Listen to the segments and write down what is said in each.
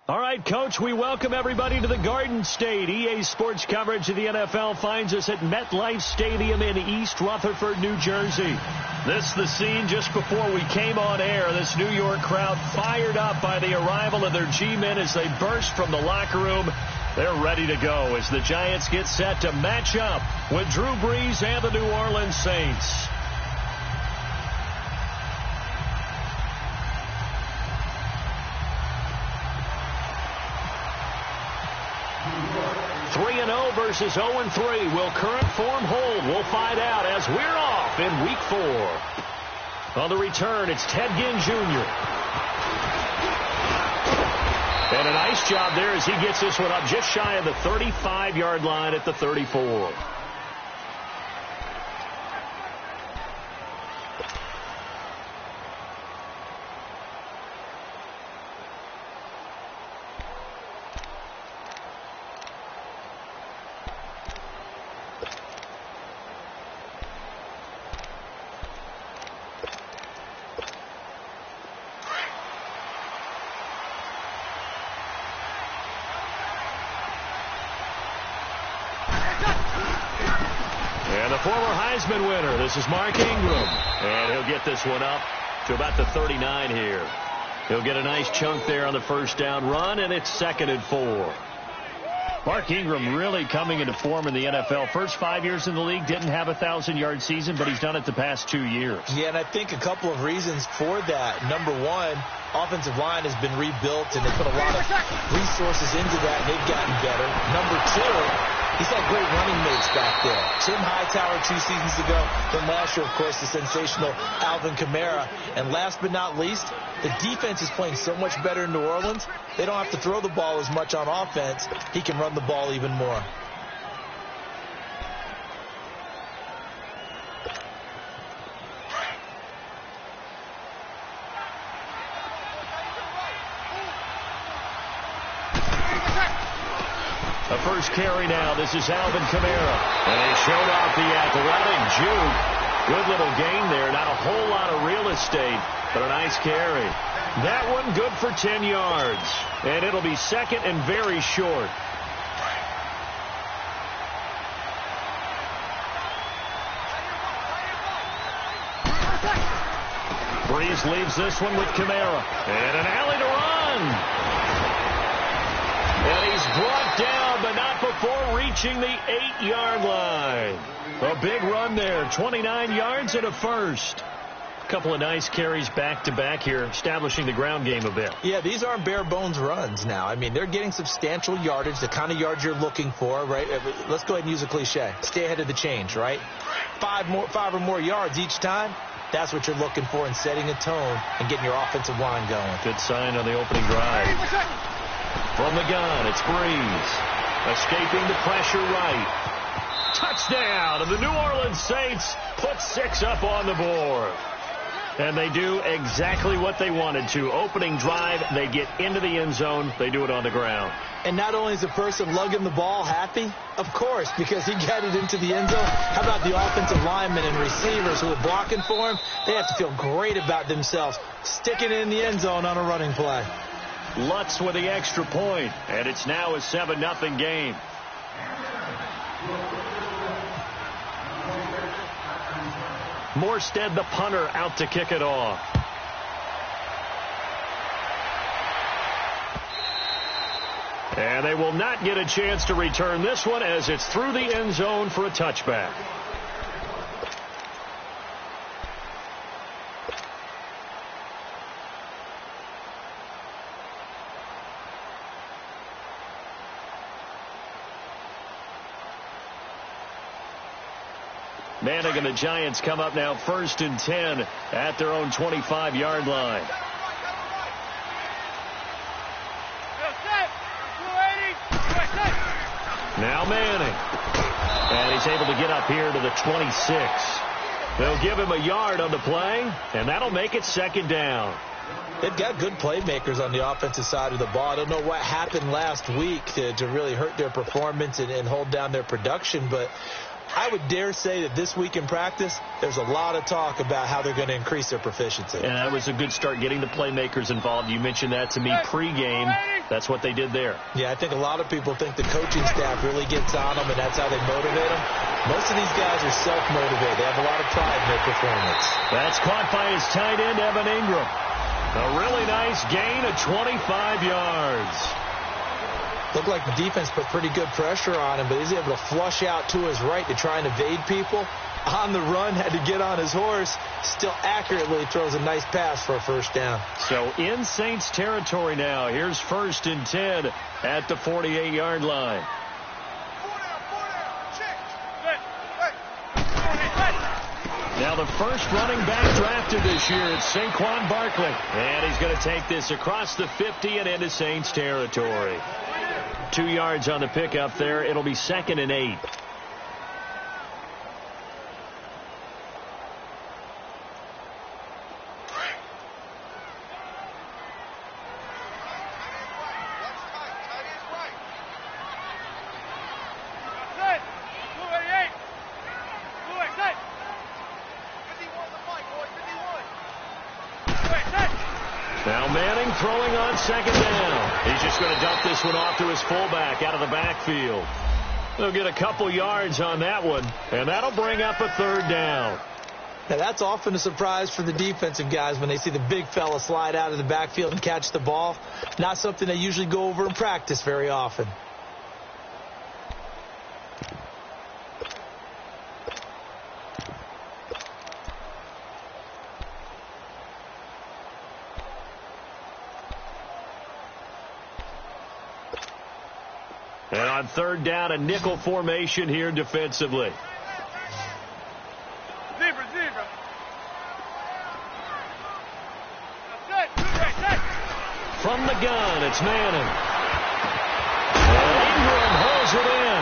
All right, Coach, we welcome everybody to the Garden State. EA Sports coverage of the NFL finds us at MetLife Stadium in East Rutherford, New Jersey. This is the scene just before we came on air. This New York crowd fired up by the arrival of their G-men as they burst from the locker room. They're ready to go as the Giants get set to match up with Drew Brees and the New Orleans Saints. Versus 0-3. Will current form hold? We'll find out as we're off in Week 4. On the return, it's Ted Ginn Jr. And a nice job there as he gets this one up just shy of the 35-yard line at the 34. Winner. This is Mark Ingram, and he'll get this one up to about the 39 here. He'll get a nice chunk there on the first down run, and it's 2nd and 4. Mark Ingram really coming into form in the NFL. First 5 years in the league, didn't have a 1,000-yard season, but he's done it the past 2 years. Yeah, and I think a couple of reasons for that. Number one, offensive line has been rebuilt, and they put a lot of resources into that, and they've gotten better. Number two, he's had great running mates back there. Tim Hightower 2 seasons ago. Then last year, of course, the sensational Alvin Kamara. And last but not least, the defense is playing so much better in New Orleans. They don't have to throw the ball as much on offense. He can run the ball even more. The first carry now. This is Alvin Kamara. And he showed off the athletic juke. Good little gain there. Not a whole lot of real estate, but a nice carry. That one good for 10 yards. And it'll be 2nd and very short. Brees leaves this one with Kamara. And an alley to run. And he's brought down, but not before reaching the 8-yard line. A big run there, 29 yards and a first. A couple of nice carries back-to-back here, establishing the ground game a bit. Yeah, these aren't bare-bones runs now. I mean, they're getting substantial yardage, the kind of yards you're looking for, right? Let's go ahead and use a cliche. Stay ahead of the change, right? 5 or more yards each time. That's what you're looking for in setting a tone and getting your offensive line going. Good sign on the opening drive. From the gun, it's Brees. Escaping the pressure right. Touchdown, and the New Orleans Saints put 6 up on the board. And they do exactly what they wanted to. Opening drive, they get into the end zone. They do it on the ground. And not only is the person lugging the ball happy, of course, because he got it into the end zone. How about the offensive linemen and receivers who are blocking for him? They have to feel great about themselves, sticking it in the end zone on a running play. Lutz with the extra point, and it's now a 7-0 game. Morstead, the punter, out to kick it off. And they will not get a chance to return this one as it's through the end zone for a touchback. Manning and the Giants come up now 1st and 10 at their own 25-yard line. Now Manning. And he's able to get up here to the 26. They'll give him a yard on the play, and that'll make it 2nd down. They've got good playmakers on the offensive side of the ball. I don't know what happened last week to really hurt their performance and hold down their production, but I would dare say that this week in practice, there's a lot of talk about how they're going to increase their proficiency. And that was a good start getting the playmakers involved. You mentioned that to me pregame. That's what they did there. Yeah, I think a lot of people think the coaching staff really gets on them, and that's how they motivate them. Most of these guys are self-motivated. They have a lot of pride in their performance. That's caught by his tight end, Evan Ingram. A really nice gain of 25 yards. Looked like the defense put pretty good pressure on him, but he's able to flush out to his right to try and evade people. On the run, had to get on his horse. Still accurately throws a nice pass for a first down. So in Saints territory now. Here's 1st and 10 at the 48-yard line. Now the first running back drafted this year is Saquon Barkley. And he's going to take this across the 50 and into Saints territory. 2 yards on the pickup there. It'll be 2nd and 8. Now Manning throwing on 2nd down. He's just going to dump this one off to his fullback out of the backfield. They'll get a couple yards on that one, and that'll bring up a 3rd down. Now that's often a surprise for the defensive guys when they see the big fella slide out of the backfield and catch the ball. Not something they usually go over in practice very often. And on 3rd down, a nickel formation here defensively. From the gun, it's Manning. And Ingram holds it in.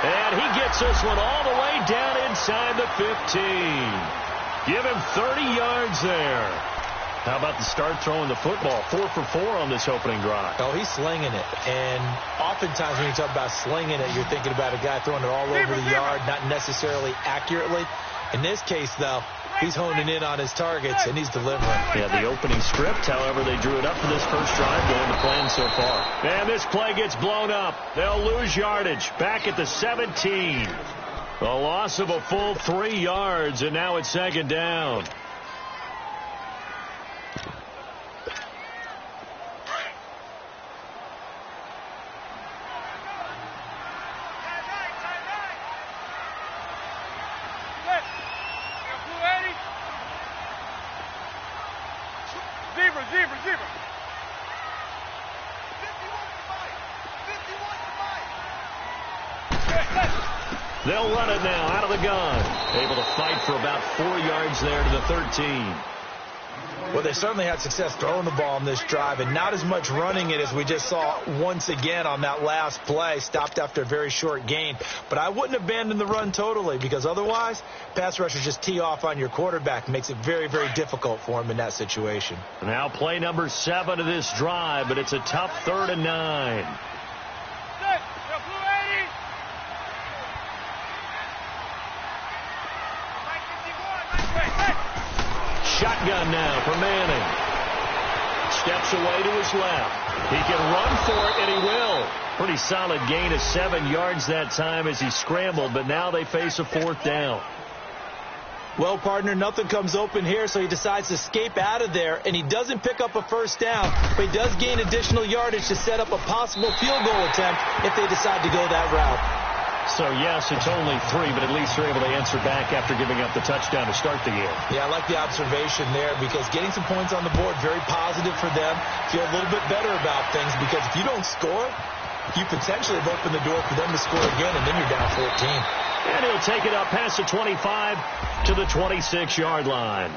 And he gets this one all the way down inside the 15. Give him 30 yards there. How about the start throwing the football? 4 for 4 on this opening drive. Oh, he's slinging it. And oftentimes when you talk about slinging it, you're thinking about a guy throwing it all over the yard, not necessarily accurately. In this case, though, he's honing in on his targets, and he's delivering. Yeah, the opening script, however, they drew it up for this first drive going to plan so far. And this play gets blown up. They'll lose yardage. Back at the 17. A loss of a full 3 yards, and now it's 2nd down. They'll run it now out of the gun. Able to fight for about 4 yards there to the 13. Well, they certainly had success throwing the ball in this drive, and not as much running it as we just saw once again on that last play. Stopped after a very short gain. But I wouldn't abandon the run totally, because otherwise, pass rushers just tee off on your quarterback. Makes it very, very difficult for him in that situation. Now play number 7 of this drive, but it's a tough 3rd and 9. Shotgun now for Manning. Steps away to his left. He can run for it, and he will. Pretty solid gain of 7 yards that time as he scrambled, but now they face a 4th down. Well, partner, nothing comes open here, so he decides to escape out of there, and he doesn't pick up a first down, but he does gain additional yardage to set up a possible field goal attempt if they decide to go that route. So, yes, it's only 3, but at least they're able to answer back after giving up the touchdown to start the year. Yeah, I like the observation there, because getting some points on the board, very positive for them. Feel a little bit better about things, because if you don't score, you potentially have opened the door for them to score again, and then you're down 14. And he'll take it up past the 25 to the 26-yard line.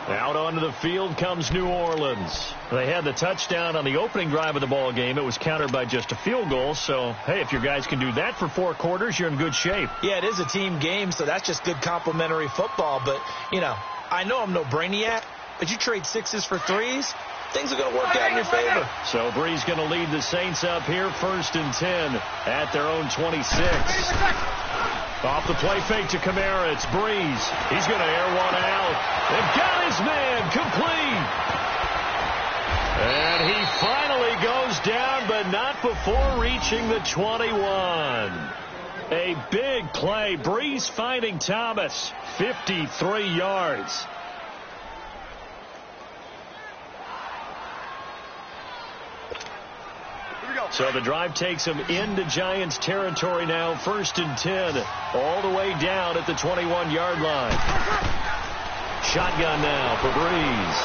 Out onto the field comes New Orleans. They had the touchdown on the opening drive of the ball game. It was countered by just a field goal. So, hey, if your guys can do that for 4 quarters, you're in good shape. Yeah, it is a team game, so that's just good complimentary football. But, you know, I know I'm no brainiac, but you trade 6s for 3s, things are going to work out in your favor. So Brees going to lead the Saints up here, 1st and 10 at their own 26. Off the play fake to Kamara. It's Breeze. He's going to air one out. They've got his man complete. And he finally goes down, but not before reaching the 21. A big play. Breeze finding Thomas. 53 yards. So the drive takes him into Giants territory now. 1st and 10. All the way down at the 21-yard line. Shotgun now for Breeze.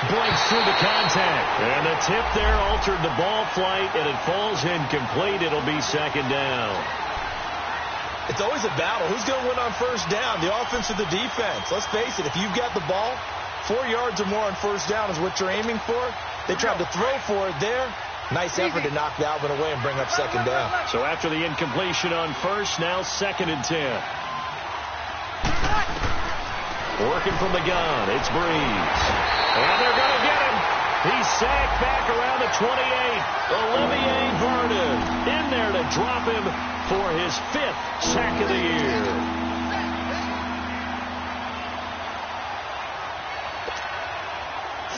Breaks through the contact. And the tip there altered the ball flight, and it falls incomplete. It'll be 2nd down. It's always a battle. Who's going to win on 1st down, the offense or the defense? Let's face it, if you've got the ball, 4 yards or more on 1st down is what you're aiming for. They tried to throw for it there. Nice effort to knock that one away and bring up 2nd down. So after the incompletion on 1st, now 2nd and 10. Working from the gun, it's Breeze. And they're going to get him. He's sacked back around the 28. Olivier Vernon in there to drop him for his 5th sack of the year.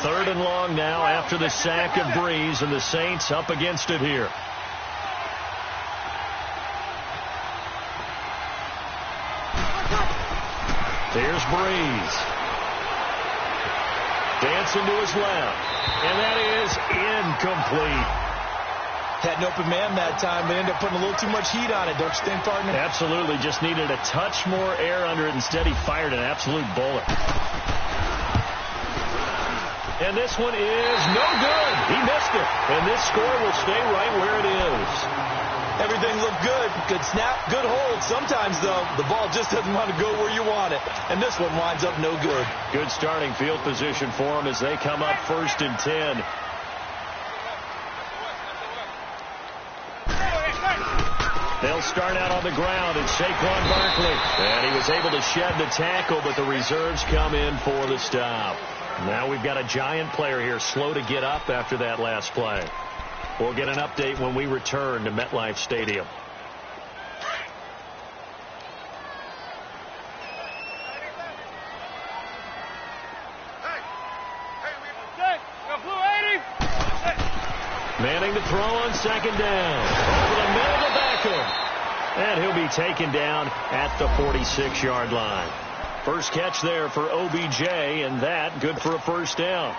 Third and long now after the sack of Breeze, and the Saints up against it here. There's Breeze. Dancing to his left. And that is incomplete. Had an open man that time, but ended up putting a little too much heat on it, don't you think, partner? Absolutely. Just needed a touch more air under it. Instead, he fired an absolute bullet. And this one is no good. He missed it. And this score will stay right where it is. Everything looked good. Good snap, good hold. Sometimes, though, the ball just doesn't want to go where you want it. And this one winds up no good. Good starting field position for them as they come up 1st and 10. They'll start out on the ground. It's Saquon Barkley. And he was able to shed the tackle, but the reserves come in for the stop. Now we've got a Giant player here slow to get up after that last play. We'll get an update when we return to MetLife Stadium. Manning to throw on 2nd down. Over the middle to Beckham. And he'll be taken down at the 46-yard line. First catch there for OBJ, and that good for a 1st down.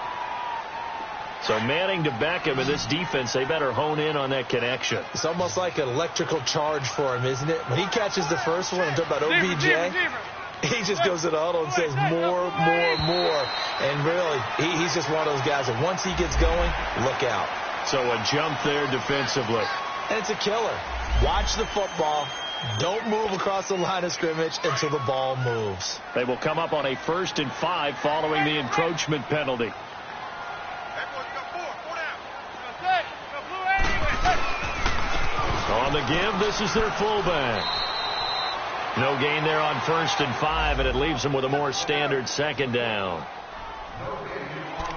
So Manning to Beckham, and this defense, they better hone in on that connection. It's almost like an electrical charge for him, isn't it? When he catches the first one, I'm talking about OBJ, he just goes to the huddle and says more. And really, he's just one of those guys that once he gets going, look out. So a jump there defensively. And it's a killer. Watch the football. Don't move across the line of scrimmage until the ball moves. They will come up on a 1st and 5 following the encroachment penalty. On the give, this is their fullback. No gain there on 1st and 5, and it leaves them with a more standard 2nd down.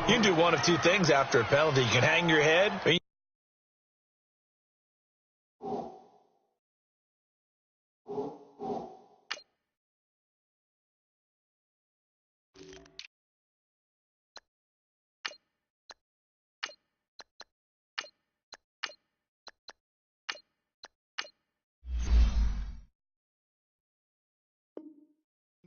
You can do one of two things after a penalty. You can hang your head, or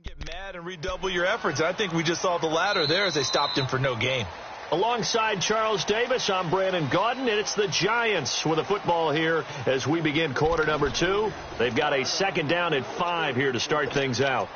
get mad and redouble your efforts. I think we just saw the latter there as they stopped him for no gain. Alongside Charles Davis, I'm Brandon Gaudin, and it's the Giants with the football here as we begin quarter number 2. They've got a 2nd down and 5 here to start things out.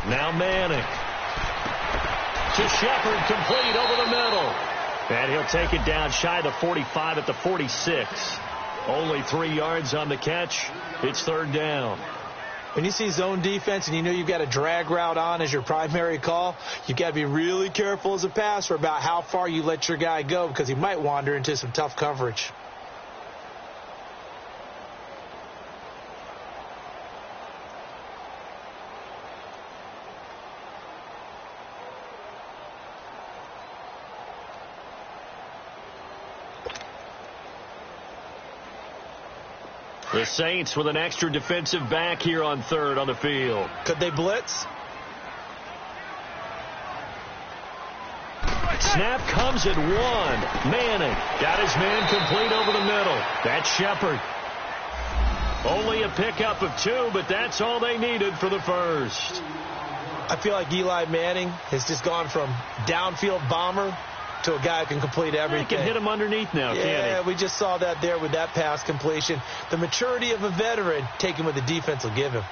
Now Manning. To Shepard, complete over the middle. And he'll take it down shy of the 45 at the 46. Only 3 yards on the catch. It's third down. When you see zone defense and you know you've got a drag route on as your primary call, you've got to be really careful as a passer about how far you let your guy go because he might wander into some tough coverage. The Saints with an extra defensive back here on third on the field. Could they blitz? Snap comes at 1. Manning got his man complete over the middle. That's Shepard. Only a pickup of 2, but that's all they needed for the first. I feel like Eli Manning has just gone from downfield bomber to a guy who can complete everything. He can hit him underneath now, can't he? Yeah, we just saw that there with that pass completion. The maturity of a veteran taken what the defense will give him.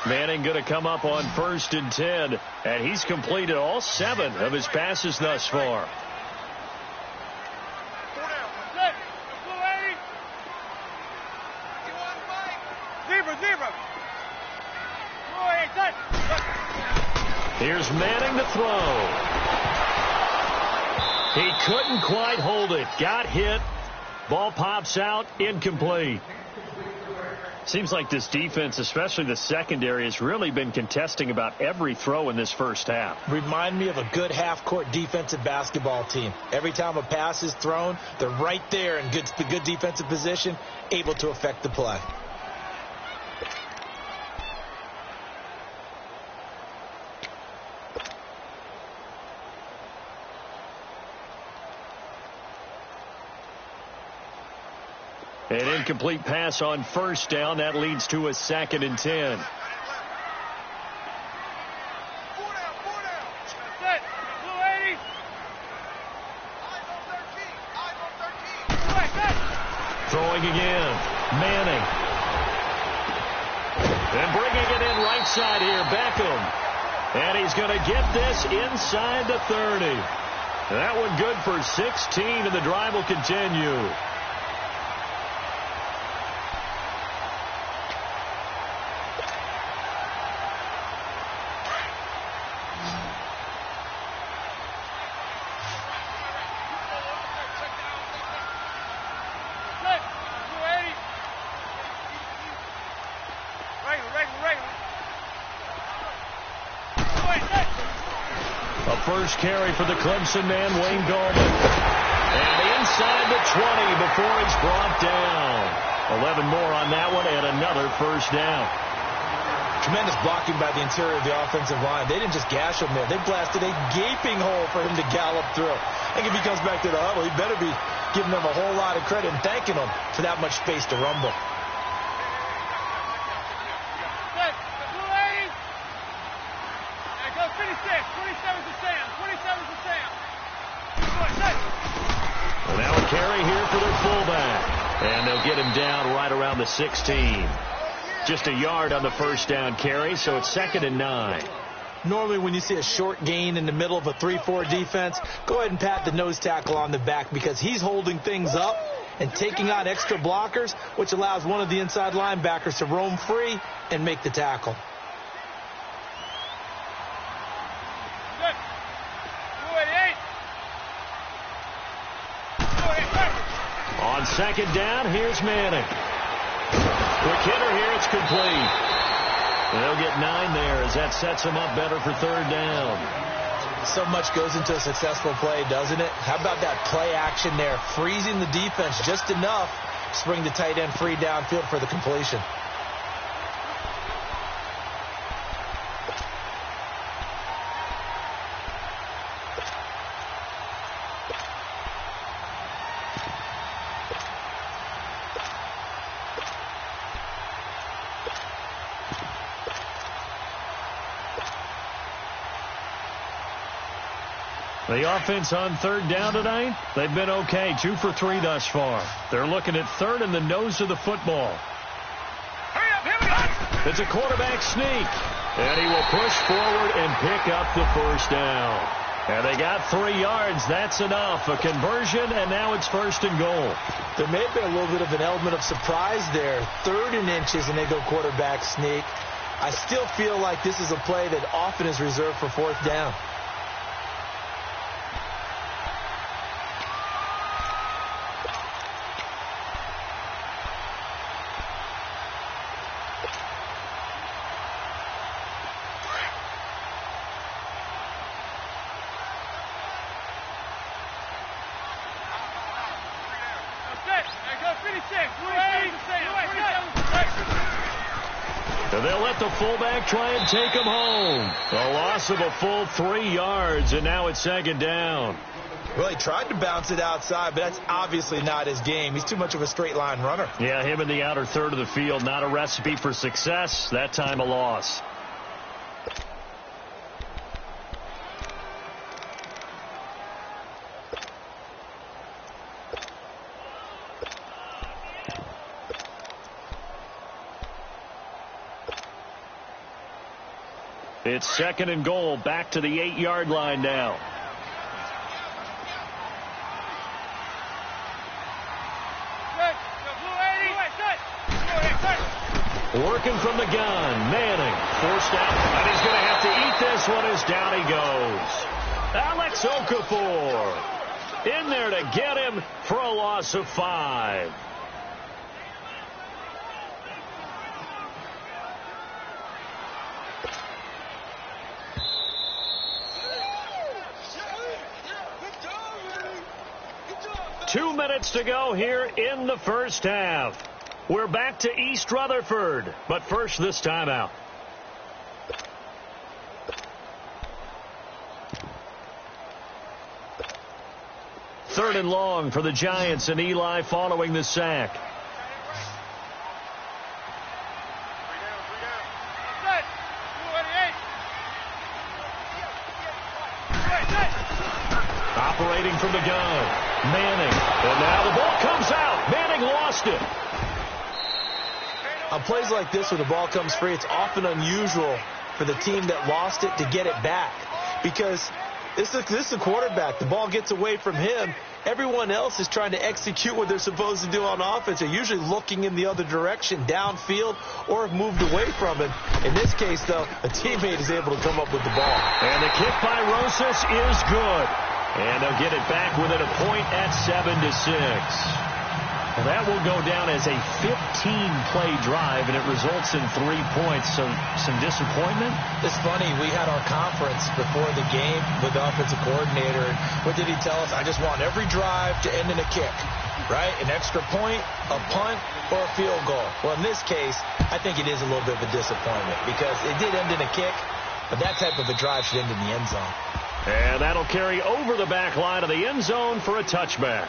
Manning going to come up on 1st and 10, and he's completed all 7 of his passes thus far. Here's Manning to throw. He couldn't quite hold it. Got hit. Ball pops out. Incomplete. Seems like this defense, especially the secondary, has really been contesting about every throw in this first half. Remind me of a good half-court defensive basketball team. Every time a pass is thrown, they're right there in good defensive position, able to affect the play. An incomplete pass on 1st down. That leads to a 2nd and 10. Throwing again. Manning. And bringing it in right side here. Beckham. And he's going to get this inside the 30. That one good for 16, and the drive will continue. First carry for the Clemson man, Wayne Gallman. And inside the 20 before he's brought down. 11 more on that one and another first down. Tremendous blocking by the interior of the offensive line. They didn't just gash him there. They blasted a gaping hole for him to gallop through. I think if he comes back to the huddle, he better be giving them a whole lot of credit and thanking them for that much space to rumble. Now a carry here for their fullback. And they'll get him down right around the 16. Just a yard on the first down carry, so it's 2nd and 9. Normally when you see a short gain in the middle of a 3-4 defense, go ahead and pat the nose tackle on the back because he's holding things up and taking out extra blockers, which allows one of the inside linebackers to roam free and make the tackle. On 2nd down, here's Manning. Quick hitter here, it's complete. And they'll get 9 there as that sets them up better for 3rd down. So much goes into a successful play, doesn't it? How about that play action there, freezing the defense just enough to bring the tight end free downfield for the completion. The offense on 3rd down tonight, they've been okay. 2 for 3 thus far. They're looking at 3rd and the nose of the football. Hurry It's a quarterback sneak. And he will push forward and pick up the first down. And they got 3 yards. That's enough. A conversion, and now it's 1st and goal. There may have been a little bit of an element of surprise there. 3rd and inches, and they go quarterback sneak. I still feel like this is a play that often is reserved for 4th down. They'll let the fullback try and take him home. A loss of a full 3 yards, and now it's 2nd down. Well, he tried to bounce it outside, but that's obviously not his game. He's too much of a straight line runner. Yeah, him in the outer third of the field, not a recipe for success. That time a loss. It's 2nd and goal, back to the 8-yard line now. Working from the gun, Manning forced out, and he's going to have to eat this one as down he goes. Alex Okafor in there to get him for a loss of 5. Two minutes to go here in the first half. We're back to East Rutherford, but first this timeout. Third and long for the Giants, and Eli following the sack. Operating from the gun. Manning, and now the ball comes out. Manning lost it. On plays like this where the ball comes free, it's often unusual for the team that lost it to get it back, because this is a quarterback. The ball gets away from him. Everyone else is trying to execute what they're supposed to do on offense. They're usually looking in the other direction, downfield, or have moved away from him. In this case, though, a teammate is able to come up with the ball. And the kick by Rosas is good. And they'll get it back within a point at 7-6. Well, that will go down as a 15-play drive, and it results in 3 points. So some disappointment? It's funny. We had our conference before the game with the offensive coordinator. And what did he tell us? I just want every drive to end in a kick, right? An extra point, a punt, or a field goal. Well, in this case, I think it is a little bit of a disappointment because it did end in a kick, but that type of a drive should end in the end zone. And that'll carry over the back line of the end zone for a touchback.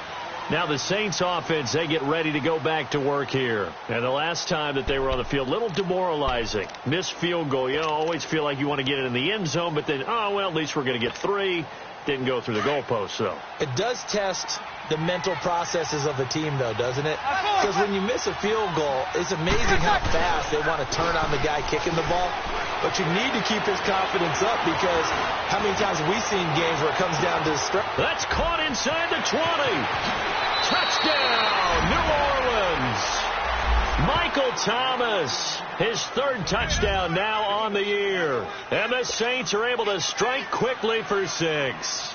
Now the Saints offense, they get ready to go back to work here. And the last time that they were on the field, a little demoralizing. Missed field goal. You always feel like you want to get it in the end zone, but then, oh, well, at least we're going to get 3. Didn't go through the goalpost, though. It does test the mental processes of the team, though, doesn't it? Because when you miss a field goal, it's amazing how fast they want to turn on the guy kicking the ball. But you need to keep his confidence up, because how many times have we seen games where it comes down to the stretch? That's caught inside the 20. Touchdown, New Orleans. Michael Thomas, his 3rd touchdown now on the year. And the Saints are able to strike quickly for 6.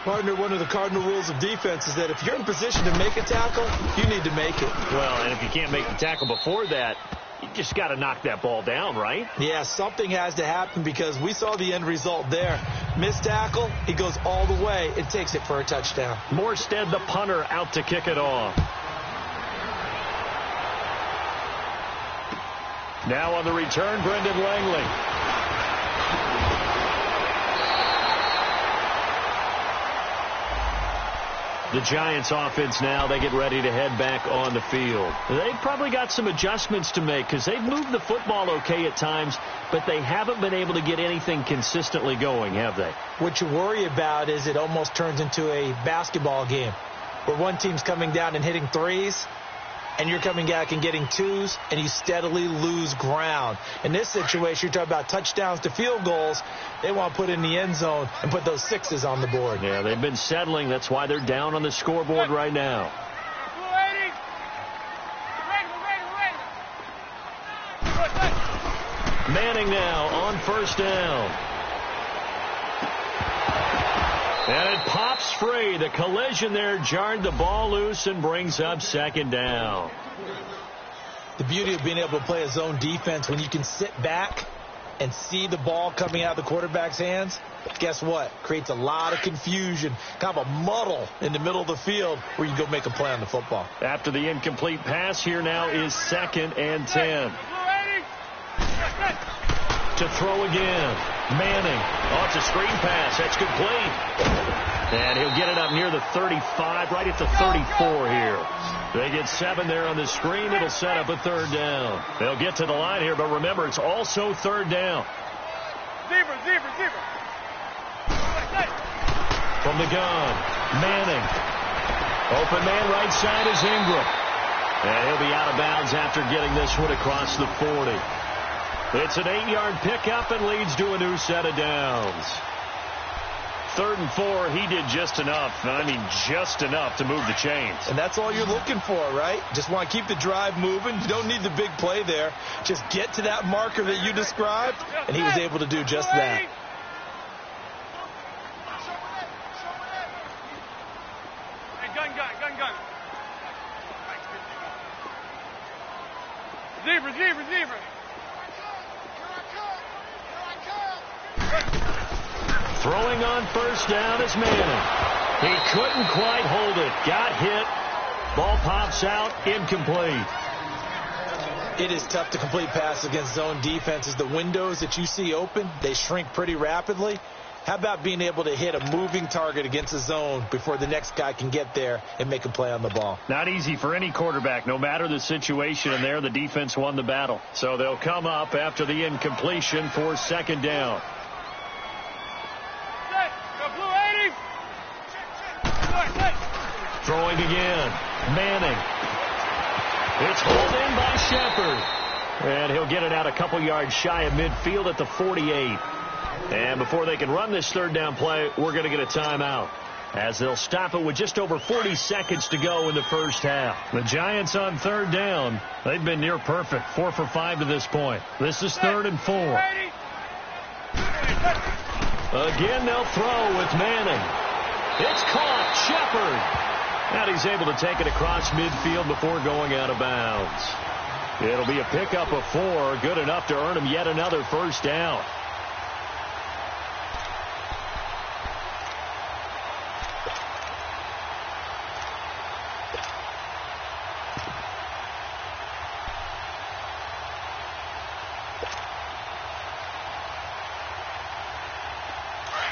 Partner, one of the cardinal rules of defense is that if you're in position to make a tackle, you need to make it. Well, and if you can't make the tackle before that, you just got to knock that ball down, right? Yeah, something has to happen, because we saw the end result there. Missed tackle, he goes all the way and takes it for a touchdown. Morstead, the punter, out to kick it off. Now on the return, Brendan Langley. The Giants offense now, they get ready to head back on the field. They've probably got some adjustments to make, because they've moved the football okay at times, but they haven't been able to get anything consistently going, have they? What you worry about is it almost turns into a basketball game where one team's coming down and hitting threes, and you're coming back and getting 2s, and you steadily lose ground. In this situation, you're talking about touchdowns to field goals. They want to put in the end zone and put those 6s on the board. Yeah, they've been settling. That's why they're down on the scoreboard right now. Manning now on first down. And it pops free. The collision there jarred the ball loose and brings up second down. The beauty of being able to play a zone defense when you can sit back and see the ball coming out of the quarterback's hands, guess what? Creates a lot of confusion, kind of a muddle in the middle of the field where you go make a play on the football. After the incomplete pass, here now is 2nd and 10. To throw again. Manning. Oh, it's a screen pass. That's complete. And he'll get it up near the 35, right at the 34 here. They get 7 there on the screen. It'll set up a 3rd down. They'll get to the line here, but remember, it's also 3rd down. Zebra. From the gun, Manning. Open man right side is Ingram. And he'll be out of bounds after getting this one across the 40. It's an 8-yard pickup and leads to a new set of downs. 3rd and 4, he did just enough. I mean, just enough to move the chains. And that's all you're looking for, right? Just want to keep the drive moving. You don't need the big play there. Just get to that marker that you described, and he was able to do just that. Gun. Zebra. Throwing on first down is Manning. He couldn't quite hold it. Got hit. Ball pops out. Incomplete. It is tough to complete passes against zone defenses. The windows that you see open, they shrink pretty rapidly. How about being able to hit a moving target against a zone before the next guy can get there and make a play on the ball? Not easy for any quarterback, no matter the situation, and there the defense won the battle. So they'll come up after the incompletion for 2nd down. Throwing again. Manning. It's hauled in by Shepard. And he'll get it out a couple yards shy of midfield at the 48. And before they can run this 3rd down play, we're going to get a timeout, as they'll stop it with just over 40 seconds to go in the first half. The Giants on 3rd down. They've been near perfect, 4 for 5 to this point. This is 3rd and 4. Again, they'll throw with Manning. It's caught. Shepard. And he's able to take it across midfield before going out of bounds. It'll be a pickup of 4, good enough to earn him yet another first down.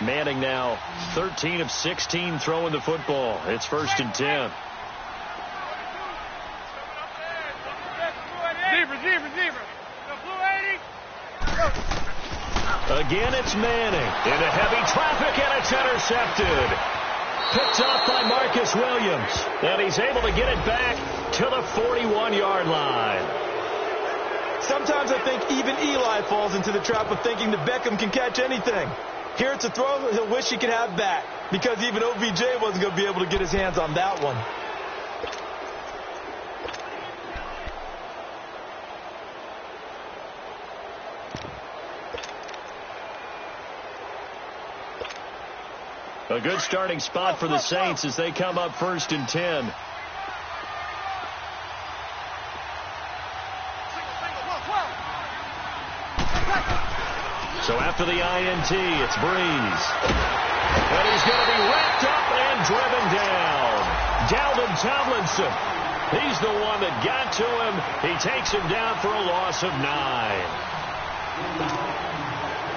Manning now 13 of 16 throwing the football. It's 1st and 10. Zebra. Again, it's Manning into heavy traffic, and it's intercepted. Picked off by Marcus Williams, and he's able to get it back to the 41-yard line. Sometimes I think even Eli falls into the trap of thinking that Beckham can catch anything. Here it's a throw he'll wish he could have back, because even OBJ wasn't going to be able to get his hands on that one. A good starting spot for the Saints as they come up 1st and 10. So after the INT, it's Breeze. And he's going to be wrapped up and driven down. Dalvin Tomlinson. He's the one that got to him. He takes him down for a loss of 9.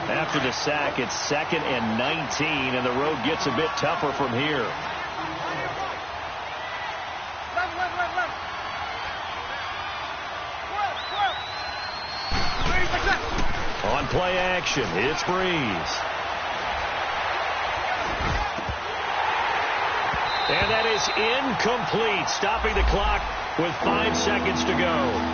After the sack, it's 2nd and 19, and the road gets a bit tougher from here. On play action, it's Breeze. And that is incomplete, stopping the clock with 5 seconds to go.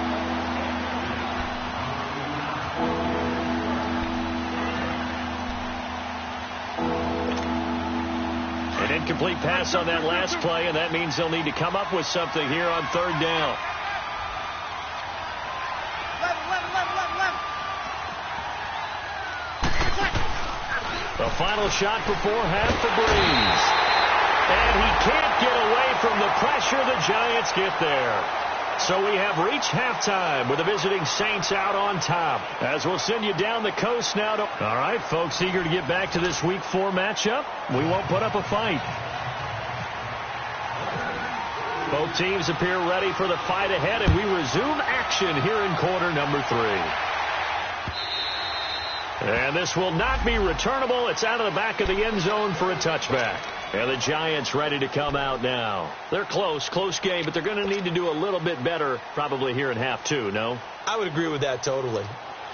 An incomplete pass on that last play, and that means they'll need to come up with something here on 3rd down. The final shot before half for Breeze. And he can't get away from the pressure. The Giants get there. So we have reached halftime with the visiting Saints out on top. As we'll send you down the coast now. All right, folks, eager to get back to this Week 4 matchup. We won't put up a fight. Both teams appear ready for the fight ahead, and we resume action here in quarter number 3. And this will not be returnable. It's out of the back of the end zone for a touchback. And the Giants ready to come out now. They're close game, but they're going to need to do a little bit better probably here in half 2, no? I would agree with that totally.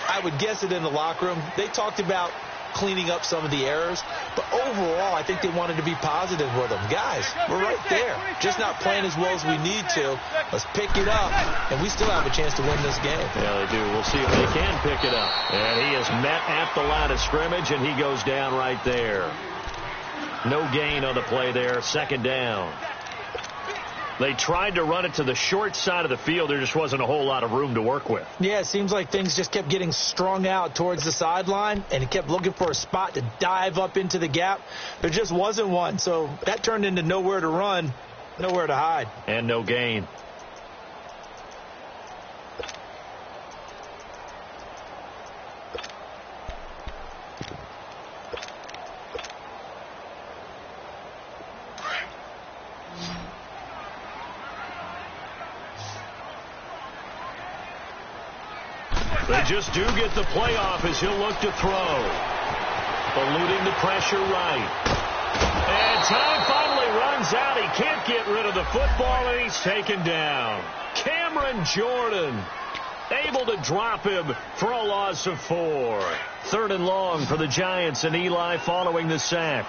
I would guess it in the locker room. They talked about cleaning up some of the errors, but overall I think they wanted to be positive with them. Guys, we're right there. Just not playing as well as we need to. Let's pick it up, and we still have a chance to win this game. Yeah, they do. We'll see if they can pick it up. And he is met at the line of scrimmage, and he goes down right there. No gain on the play there. 2nd down. They tried to run it to the short side of the field. There just wasn't a whole lot of room to work with. Yeah, it seems like things just kept getting strung out towards the sideline, and he kept looking for a spot to dive up into the gap. There just wasn't one, so that turned into nowhere to run, nowhere to hide. And no gain. They just do get the playoff as he'll look to throw. Eluding the pressure right. And time finally runs out. He can't get rid of the football, and he's taken down. Cameron Jordan able to drop him for a loss of 4. 3rd and long for the Giants, and Eli following the sack.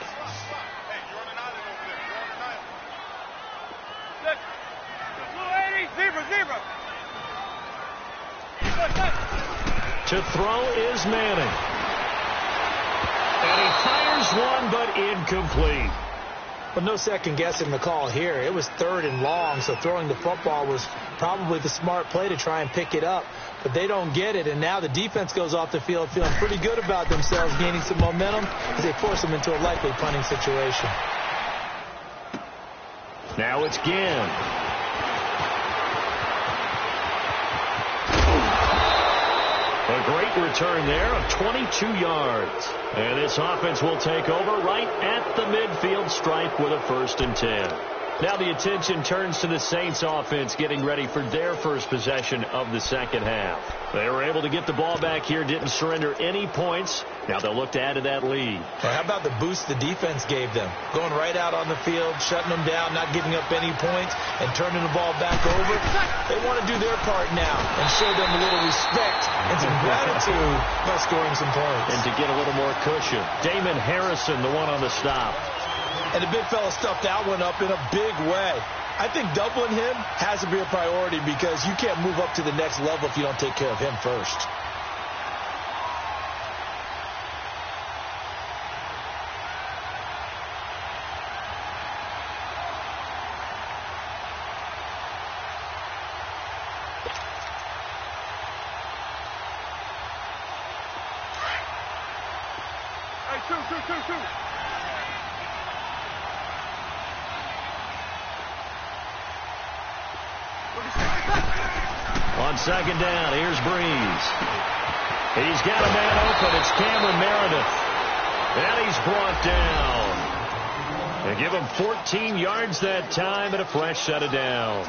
To throw is Manning. And he fires one, but incomplete. But no second guessing the call here. It was 3rd and long, so throwing the football was probably the smart play to try and pick it up. But they don't get it, and now the defense goes off the field feeling pretty good about themselves, gaining some momentum as they force them into a likely punting situation. Now it's Ginn. A great return there of 22 yards. And this offense will take over right at the midfield stripe with a 1st and 10. Now the attention turns to the Saints offense getting ready for their first possession of the second half. They were able to get the ball back here, didn't surrender any points. Now they'll look to add to that lead. Well, how about the boost the defense gave them? Going right out on the field, shutting them down, not giving up any points, and turning the ball back over. They want to do their part now and show them a little respect and some gratitude by scoring some points. And to get a little more cushion. Damon Harrison, the one on the stop. And the big fella stuffed that one up in a big way. I think doubling him has to be a priority because you can't move up to the next level if you don't take care of him first. Hey, two. On 2nd down, here's Breeze. He's got a man open. It's Cameron Meredith. And he's brought down. They give him 14 yards that time and a fresh set of downs.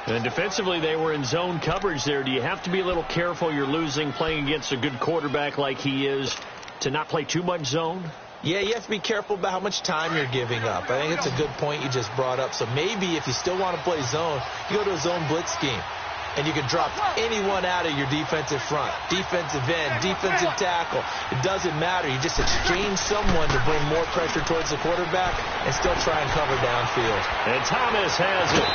And defensively, they were in zone coverage there. Do you have to be a little careful? You're losing playing against a good quarterback like he is to not play too much zone? Yeah, you have to be careful about how much time you're giving up. I think it's a good point you just brought up. So maybe if you still want to play zone, you go to a zone blitz scheme. And you can drop anyone out of your defensive front, defensive end, defensive tackle. It doesn't matter. You just exchange someone to bring more pressure towards the quarterback and still try and cover downfield. And Thomas has it.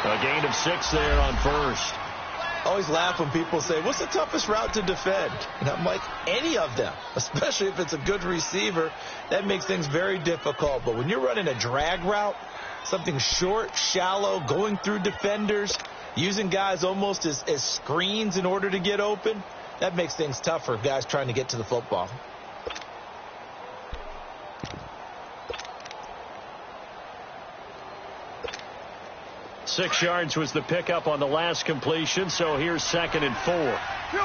A gain of 6 there on first. I always laugh when people say, what's the toughest route to defend? And I'm like, any of them, especially if it's a good receiver. That makes things very difficult. But when you're running a drag route, something short, shallow, going through defenders, using guys almost as screens in order to get open, that makes things tough for guys trying to get to the football. Six yards was the pickup on the last completion, so here's 2nd and 4. Kill!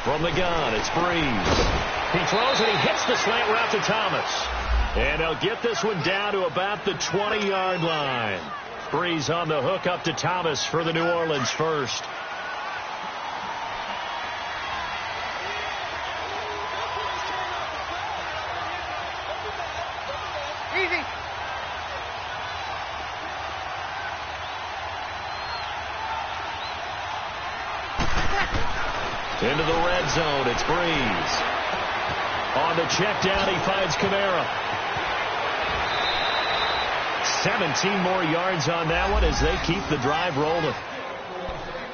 From the gun, it's Breeze. He throws and he hits the slant route to Thomas. And they'll get this one down to about the 20-yard line. Breeze on the hook up to Thomas for the New Orleans first. Easy. Into the red zone, it's Breeze. On the check down, he finds Kamara. 17 more yards on that one as they keep the drive rolling.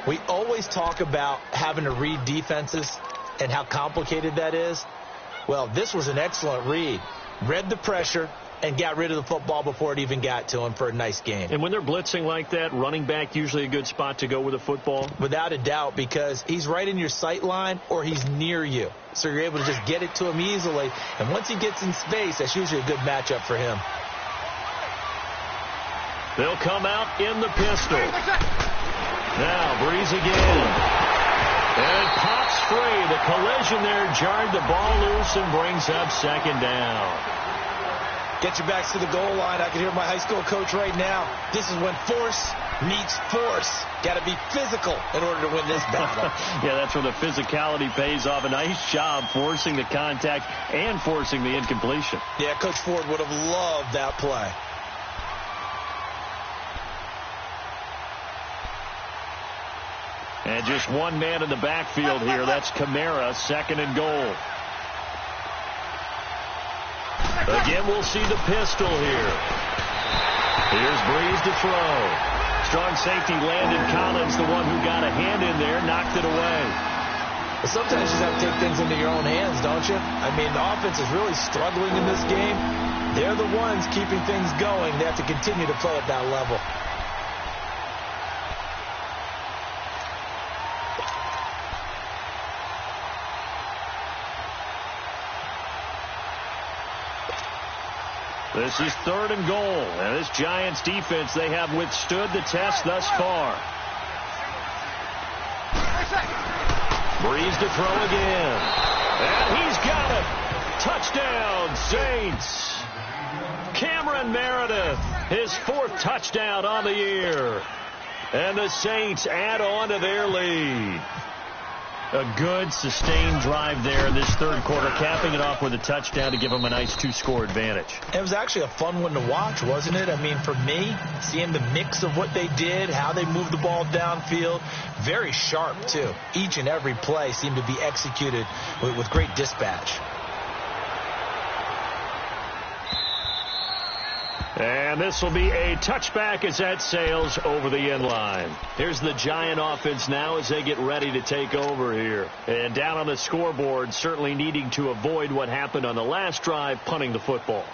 We always talk about having to read defenses and how complicated that is. Well, this was an excellent read. Read the pressure and got rid of the football before it even got to him for a nice gain. And when they're blitzing like that, running back usually a good spot to go with the football? Without a doubt, because he's right in your sight line or he's near you. So you're able to just get it to him easily. And once he gets in space, that's usually a good matchup for him. They'll come out in the pistol. Now Breeze again. And pops free. The collision there jarred the ball loose and brings up 2nd down. Get your backs to the goal line. I can hear my high school coach right now. This is when force meets force. Got to be physical in order to win this battle. Yeah, that's where the physicality pays off. A nice job forcing the contact and forcing the incompletion. Yeah, Coach Ford would have loved that play. And just one man in the backfield here. That's Kamara, 2nd and goal. Again, we'll see the pistol here. Here's Breeze to throw. Strong safety Landon Collins, the one who got a hand in there, knocked it away. But sometimes you just have to take things into your own hands, don't you? I mean, the offense is really struggling in this game. They're the ones keeping things going. They have to continue to play at that level. This is 3rd and goal. And this Giants defense, they have withstood the test thus far. Breeze to throw again. And he's got it. Touchdown, Saints. Cameron Meredith, his 4th touchdown on the year. And the Saints add on to their lead. A good, sustained drive there in this 3rd quarter, capping it off with a touchdown to give them a nice 2-score advantage. It was actually a fun one to watch, wasn't it? I mean, for me, seeing the mix of what they did, how they moved the ball downfield, very sharp, too. Each and every play seemed to be executed with great dispatch. And this will be a touchback as that sails over the end line. Here's the Giant offense now as they get ready to take over here. And down on the scoreboard, certainly needing to avoid what happened on the last drive, punting the football.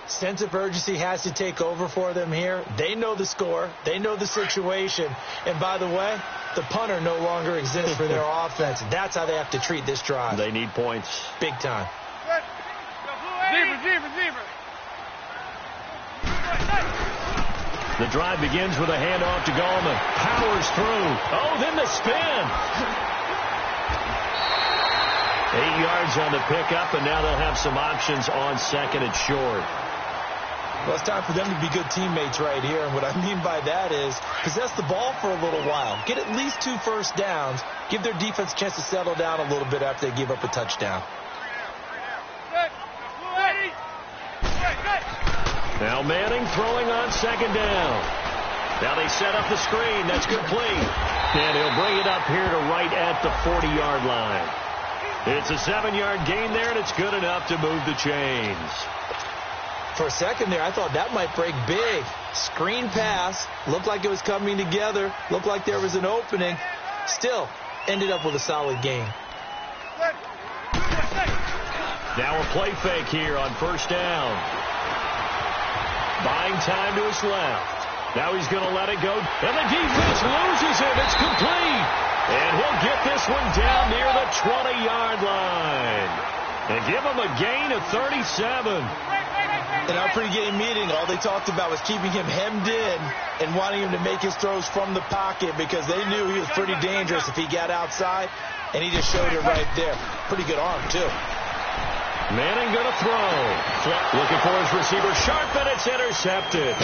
Sense of urgency has to take over for them here. They know the score. They know the situation. And by the way, the punter no longer exists for their offense. That's how they have to treat this drive. They need points. Big time. Zebra. The drive begins with a handoff to Gallman. Powers through. Oh, then the spin. 8 yards on the pickup, and now they'll have some options on 2nd and short. Well, it's time for them to be good teammates right here. And what I mean by that is possess the ball for a little while. Get at least 2 first downs. Give their defense a chance to settle down a little bit after they give up a touchdown. Now Manning throwing on 2nd down. Now they set up the screen. That's complete. And he'll bring it up here to right at the 40-yard line. It's a 7-yard gain there, and it's good enough to move the chains. For a second there, I thought that might break big. Screen pass. Looked like it was coming together. Looked like there was an opening. Still, ended up with a solid game. Now a play fake here on first down. Buying time to his left. Now he's going to let it go. And the defense loses him. It's complete. And he'll get this one down near the 20-yard line. And give him a gain of 37. In our pregame meeting, all they talked about was keeping him hemmed in and wanting him to make his throws from the pocket because they knew he was pretty dangerous if he got outside, and he just showed it right there. Pretty good arm, too. Manning going to throw. Looking for his receiver. Sharp, and it's intercepted.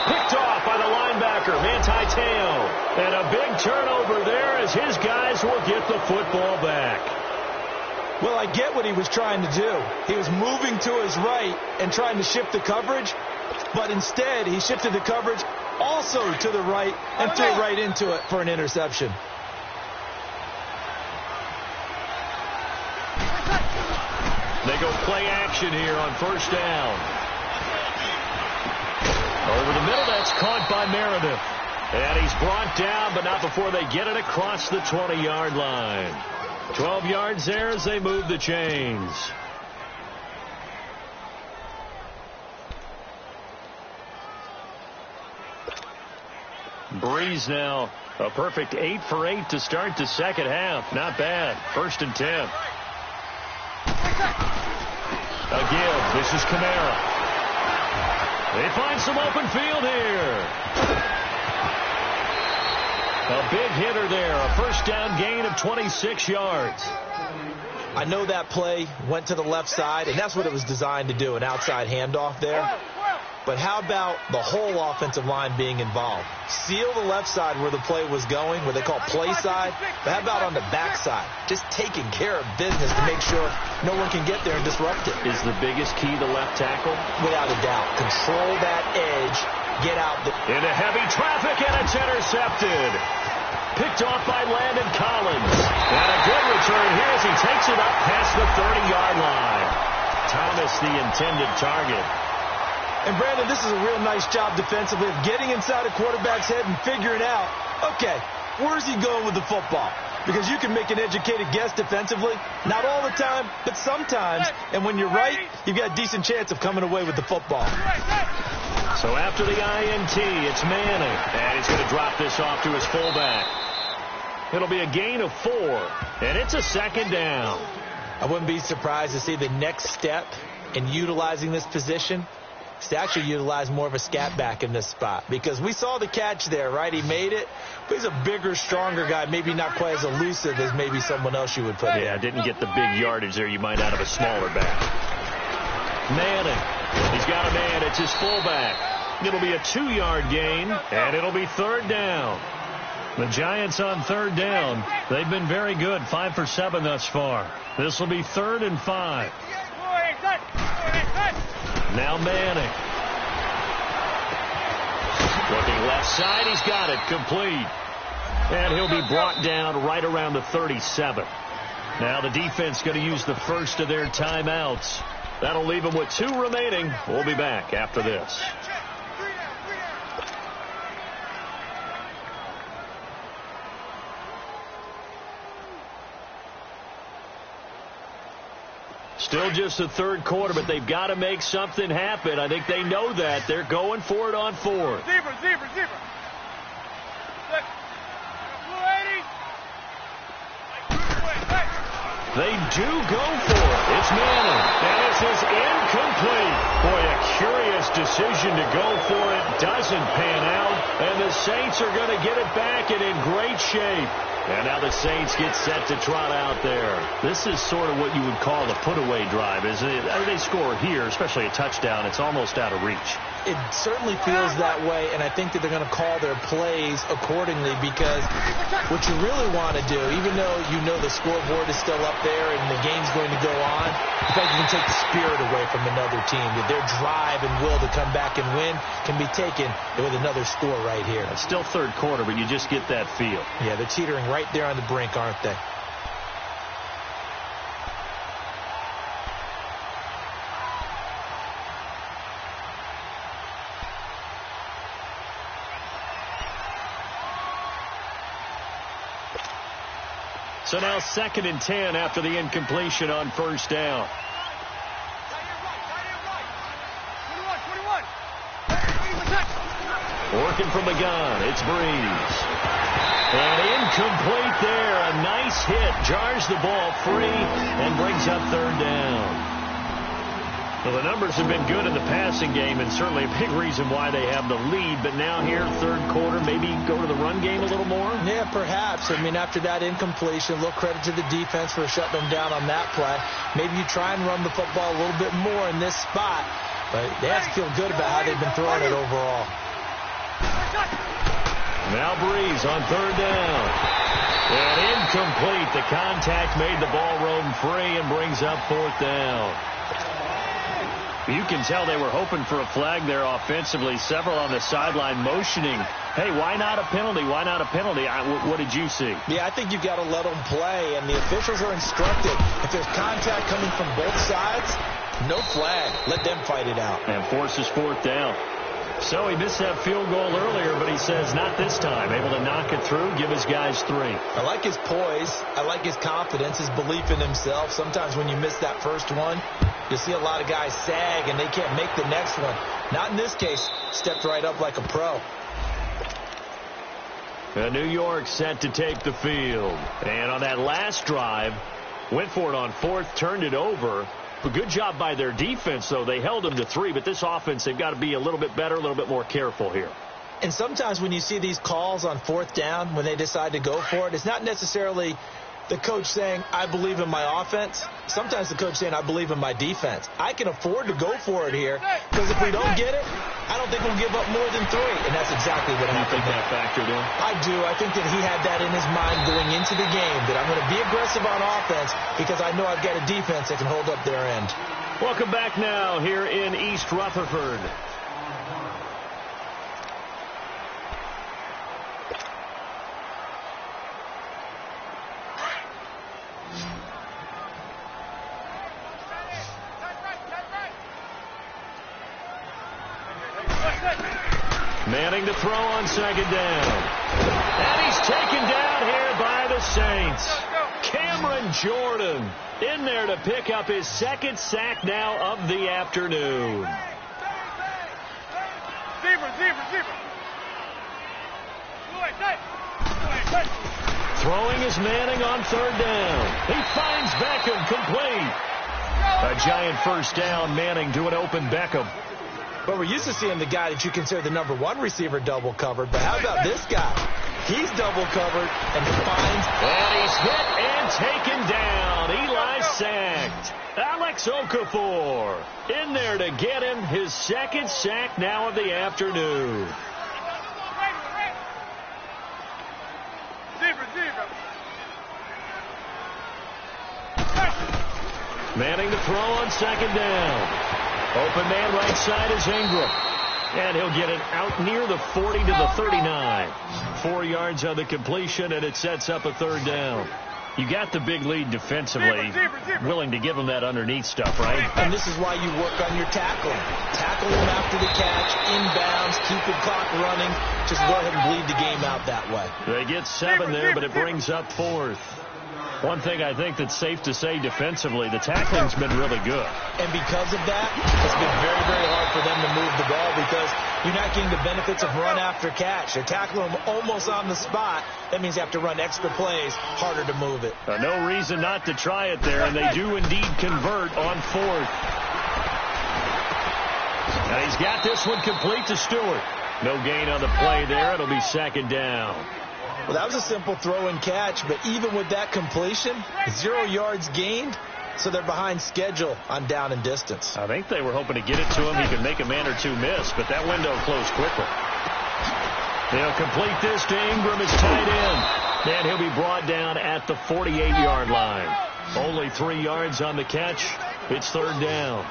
Picked off by the linebacker, Manti Te'o. And a big turnover there as his guys will get the football back. Well, I get what he was trying to do. He was moving to his right and trying to shift the coverage, but instead he shifted the coverage also to the right and threw right into it for an interception. They go play action here on first down. Over the middle, that's caught by Meredith. And he's brought down, but not before they get it across the 20-yard line. 12 yards there as they move the chains. Breeze now, a perfect 8 for 8 to start the second half. Not bad. 1st and 10. A give. This is Kamara. They find some open field here. A big hitter there. A first down gain of 26 yards. I know that play went to the left side, and that's what it was designed to do, an outside handoff there. But how about the whole offensive line being involved? Seal the left side where the play was going, where they call play side. But how about on the back side? Just taking care of business to make sure no one can get there and disrupt it. Is the biggest key the left tackle? Without a doubt. Control that edge. Get out. Into heavy traffic, and it's intercepted. Picked off by Landon Collins. And a good return here as he takes it up past the 30-yard line. Thomas, the intended target. And, Brandon, this is a real nice job defensively of getting inside a quarterback's head and figuring out, okay, where's he going with the football? Because you can make an educated guess defensively. Not all the time, but sometimes. And when you're right, you've got a decent chance of coming away with the football. So after the INT, it's Manning. And he's going to drop this off to his fullback. It'll be a gain of 4. And it's a second down. I wouldn't be surprised to see the next step in utilizing this position is to actually utilize more of a scat back in this spot. Because we saw the catch there, right? He made it. But he's a bigger, stronger guy. Maybe not quite as elusive as maybe someone else you would put in. Yeah, didn't get the big yardage there you might out of a smaller back. Manning. He's got a man. It's his fullback. It'll be a 2-yard gain, and it'll be 3rd down. The Giants on 3rd down. They've been very good. 5 for 7 thus far. This will be 3rd and 5. Now Manning. Looking left side. He's got it. Complete. And he'll be brought down right around the 37. Now the defense going to use the first of their timeouts. That'll leave them with 2 remaining. We'll be back after this. Still just the 3rd quarter, but they've got to make something happen. I think they know that. They're going for it on 4th. Zebra. They do go for it. It's Manning. And this is incomplete. Boy, a curious decision to go for it. Doesn't pan out. And the Saints are going to get it back and in great shape. And now the Saints get set to trot out there. This is sort of what you would call the put-away drive, isn't it? They score here, especially a touchdown. It's almost out of reach. It certainly feels that way, and I think that they're going to call their plays accordingly because what you really want to do, even though you know the scoreboard is still up there and the game's going to go on, in fact, you can take the spirit away from another team. That their drive and will to come back and win can be taken with another score right here. It's still 3rd quarter, but you just get that feel. Yeah, they're teetering right there on the brink, aren't they? So now 2nd and 10 after the incompletion on first down. Working from the gun, it's Breeze. And incomplete there. A nice hit. Jars the ball free and brings up 3rd down. Well, the numbers have been good in the passing game and certainly a big reason why they have the lead. But now here, 3rd quarter, maybe go to the run game a little more? Yeah, perhaps. I mean, after that incompletion, a little credit to the defense for shutting them down on that play. Maybe you try and run the football a little bit more in this spot. But they have to feel good about how they've been throwing it overall. Now Breeze on 3rd down. And incomplete. The contact made the ball roam free and brings up 4th down. You can tell they were hoping for a flag there offensively. Several on the sideline motioning, hey, why not a penalty? Why not a penalty? What did you see? Yeah, I think you've got to let them play, and the officials are instructed. If there's contact coming from both sides, no flag. Let them fight it out. And forces 4th down. So he missed that field goal earlier, but he says not this time. Able to knock it through, give his guys 3. I like his poise. I like his confidence, his belief in himself. Sometimes when you miss that first one, you see a lot of guys sag and they can't make the next one. Not in this case. Stepped right up like a pro. New York set to take the field. And on that last drive, went for it on 4th, turned it over. A good job by their defense, though. They held them to 3, but this offense, they've got to be a little bit better, a little bit more careful here. And sometimes when you see these calls on 4th down, when they decide to go for it, it's not necessarily the coach saying, I believe in my offense. Sometimes the coach saying, I believe in my defense. I can afford to go for it here because if we don't get it, I don't think we'll give up more than 3. And that's exactly what happened. You think that factored in? I do. I think that he had that in his mind going into the game, that I'm going to be aggressive on offense because I know I've got a defense that can hold up their end. Welcome back now here in East Rutherford. Manning to throw on 2nd down. And he's taken down here by the Saints. Cameron Jordan in there to pick up his 2nd sack now of the afternoon. Throwing is Manning on 3rd down. He finds Beckham complete. A giant first down. Manning to an open Beckham. But we're used to seeing the guy that you consider the number 1 receiver double covered. But how about this guy? He's double covered and finds. And he's hit and taken down. Eli sacked. Alex Okafor in there to get him his 2nd sack now of the afternoon. Manning to throw on 2nd down. Open man right side is Ingram. And he'll get it out near the 40 to the 39. 4 yards on the completion, and it sets up a 3rd down. You got the big lead defensively. Willing to give them that underneath stuff, right? And this is why you work on your tackling. Tackle them after the catch, inbounds, keep the clock running. Just go ahead and bleed the game out that way. They get 7 there, but it brings up 4th. One thing I think that's safe to say defensively, the tackling's been really good. And because of that, it's been very, very hard for them to move the ball because you're not getting the benefits of run after catch. They're tackling them almost on the spot. That means you have to run extra plays, harder to move it. No reason not to try it there, and they do indeed convert on 4th. And he's got this one complete to Stewart. No gain on the play there. It'll be 2nd down. Well, that was a simple throw and catch, but even with that completion, 0 yards gained, so they're behind schedule on down and distance. I think they were hoping to get it to him. He could make a man or 2 miss, but that window closed quickly. They'll complete this to Ingram as tight end. And he'll be brought down at the 48-yard line. Only 3 yards on the catch. It's 3rd down.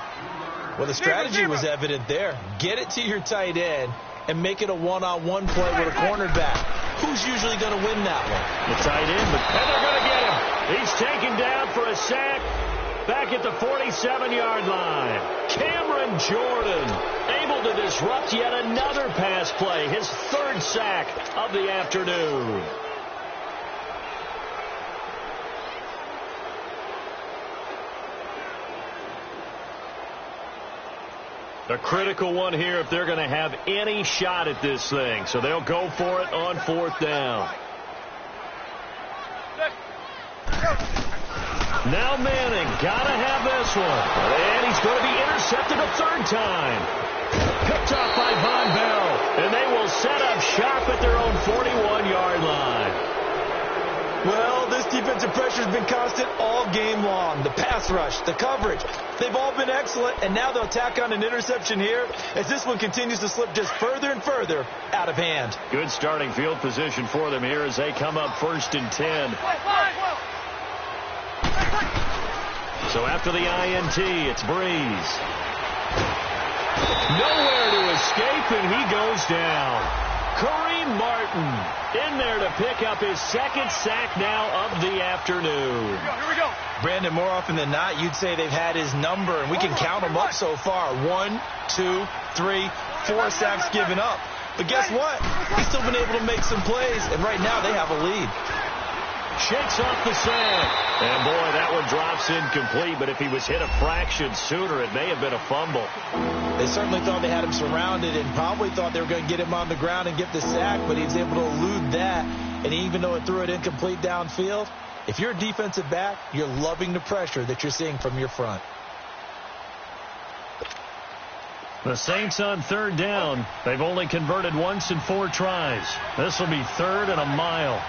Well, the strategy was evident there. Get it to your tight end and make it a one-on-one play with a cornerback. Who's usually going to win that one? The tight end, and they're going to get him. He's taken down for a sack back at the 47-yard line. Cameron Jordan able to disrupt yet another pass play, his 3rd sack of the afternoon. A critical one here if they're going to have any shot at this thing. So they'll go for it on 4th down. Now Manning, gotta have this one. And he's going to be intercepted a 3rd time. Picked off by Von Bell. And they will set up shop at their own 41-yard line. Well, this defensive pressure has been constant all game long. The pass rush, the coverage, they've all been excellent, and now they'll tack on an interception here as this one continues to slip just further and further out of hand. Good starting field position for them here as they come up 1st and 10. So after the INT, it's Breeze. Nowhere to escape, and he goes down. Kareem Martin in there to pick up his 2nd sack now of the afternoon. Here we go. Brandon, more often than not, you'd say they've had his number, and we can count them up so far. 1, 2, 3, 4 sacks given up. But guess what? He's still been able to make some plays, and right now they have a lead. Shakes off the sack. And boy, that one drops incomplete, but if he was hit a fraction sooner, it may have been a fumble. They certainly thought they had him surrounded and probably thought they were going to get him on the ground and get the sack, but he was able to elude that. And even though it threw it incomplete downfield, if you're a defensive back, you're loving the pressure that you're seeing from your front. The Saints on 3rd down. They've only converted once in 4 tries. This will be 3rd and a mile.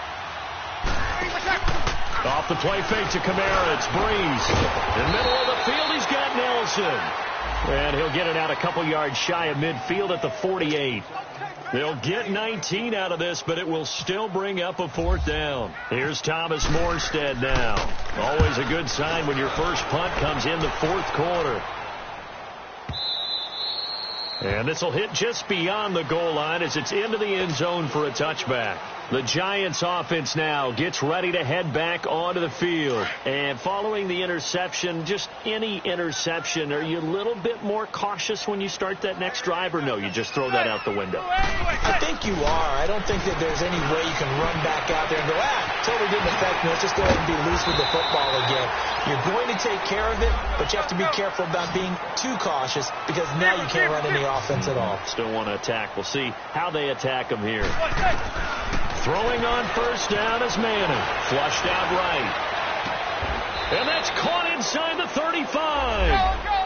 Off the play fake to Kamara. It's Breeze. In the middle of the field, he's got Nelson. And he'll get it out a couple yards shy of midfield at the 48. They'll get 19 out of this, but it will still bring up a 4th down. Here's Thomas Morstead now. Always a good sign when your first punt comes in the 4th quarter. And this will hit just beyond the goal line as it's into the end zone for a touchback. The Giants offense now gets ready to head back onto the field. And following the interception, just any interception, are you a little bit more cautious when you start that next drive, or no, you just throw that out the window? I think you are. I don't think that there's any way you can run back out there and go, totally didn't affect me. Let's just go ahead and be loose with the football again. You're going to take care of it, but you have to be careful about being too cautious because now you can't run any offense at all. Still want to attack. We'll see how they attack him here. Throwing on 1st down is Manning. Flushed out right. And that's caught inside the 35.